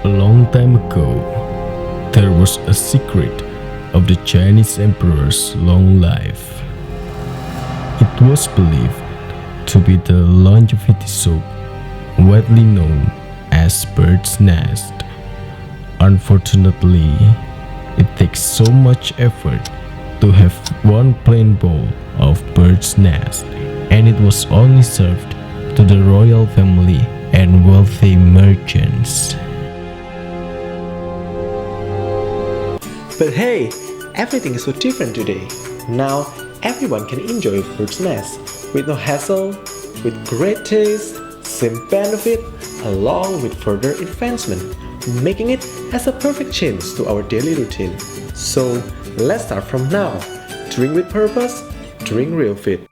A long time ago, there was a secret of the Chinese emperor's long life. It was believed to be the longevity soup, widely known as bird's nest. Unfortunately, it takes so much effort to have one plain bowl of bird's nest, and it was only served to the royal family and wealthy merchants. But hey, everything is so different today. Now, everyone can enjoy bird's nest with no hassle, with great taste, same benefit, along with further advancement, making it as a perfect change to our daily routine. So, let's start from now. Drink with purpose, drink Realfit.